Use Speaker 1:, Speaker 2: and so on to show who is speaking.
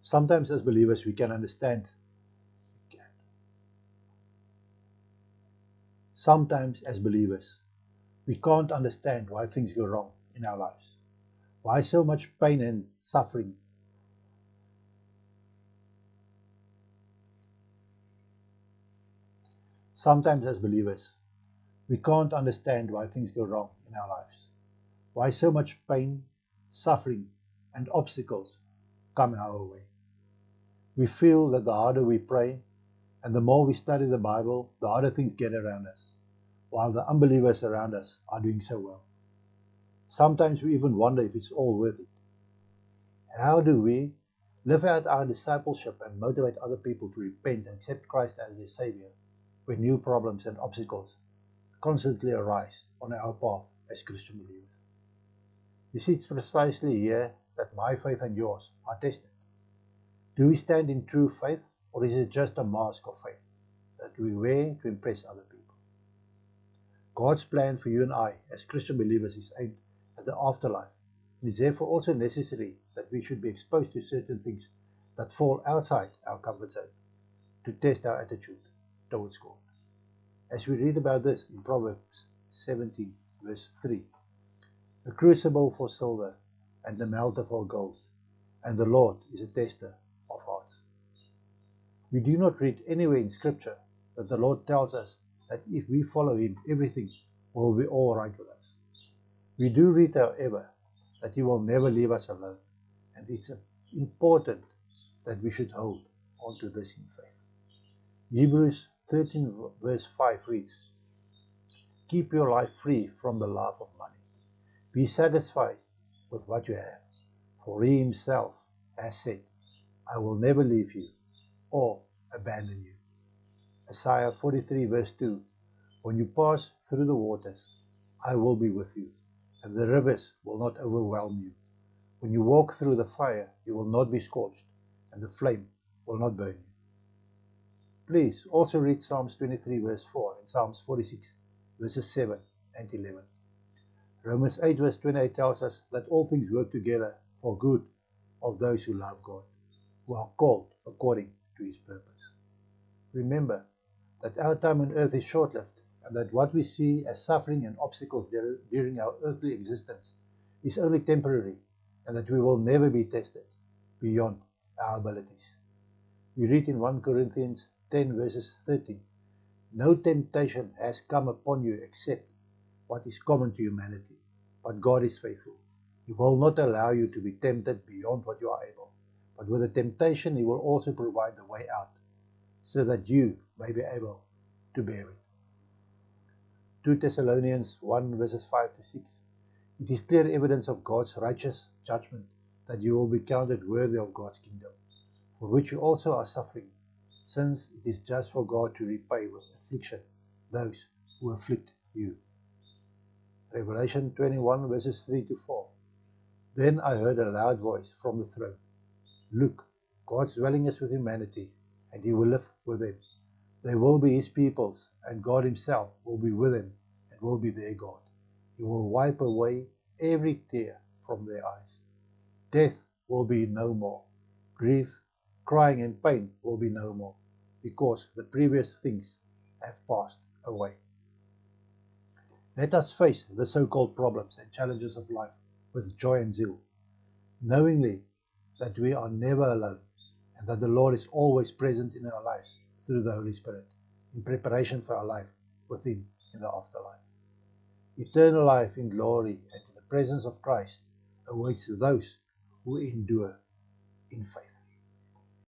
Speaker 1: Sometimes as believers we can understand. Sometimes as believers we can't understand why things go wrong in our lives. Why so much pain and suffering? Sometimes as believers we can't understand why things go wrong in our lives. Why so much pain, suffering, and obstacles come our way. We feel that the harder we pray and the more we study the Bible, the harder things get around us, while the unbelievers around us are doing so well. Sometimes we even wonder if it's all worth it. How do we live out our discipleship and motivate other people to repent and accept Christ as their Savior when new problems and obstacles constantly arise on our path as Christian believers? You see, it's precisely here that my faith and yours are tested. Do we stand in true faith, or is it just a mask of faith that we wear to impress other people? God's plan for you and I as Christian believers is aimed at the afterlife. It is therefore also necessary that we should be exposed to certain things that fall outside our comfort zone to test our attitude towards God. As we read about this in Proverbs 17, verse 3, a crucible for silver and a melter for gold, and the Lord is a tester of hearts. We do not read anywhere in Scripture that the Lord tells us that if we follow Him, everything will be all right with us. We do read, however, that He will never leave us alone, and it's important that we should hold on to this in faith. Hebrews 13 verse 5 reads, "Keep your life free from the love of money. Be satisfied with what you have, for He Himself has said, I will never leave you or abandon you." Isaiah 43 verse 2, "When you pass through the waters, I will be with you, and the rivers will not overwhelm you. When you walk through the fire, you will not be scorched, and the flame will not burn you." Please also read Psalms 23 verse 4 and Psalms 46 verses 7 and 11. Romans 8 verse 28 tells us that all things work together for good of those who love God, who are called according to His purpose. Remember that our time on earth is short-lived, and that what we see as suffering and obstacles during our earthly existence is only temporary, and that we will never be tested beyond our abilities. We read in 1 Corinthians 10 verses 13, "No temptation has come upon you except what is common to humanity, but God is faithful. He will not allow you to be tempted beyond what you are able, but with the temptation He will also provide the way out, so that you may be able to bear it." 2 Thessalonians 1 verses 5 to 6, "It is clear evidence of God's righteous judgment that you will be counted worthy of God's kingdom, for which you also are suffering, since it is just for God to repay with affliction those who afflict you." Revelation 21 verses 3 to 4, "Then I heard a loud voice from the throne. Look, God's dwelling is with humanity, and He will live with them. They will be His peoples, and God Himself will be with them and will be their God. He will wipe away every tear from their eyes. Death will be no more. Grief, crying, and pain will be no more, because the previous things have passed away." Let us face the so-called problems and challenges of life with joy and zeal, knowingly that we are never alone, and that the Lord is always present in our lives through the Holy Spirit, in preparation for our life with Him in the afterlife. Eternal life in glory and in the presence of Christ awaits those who endure in faith.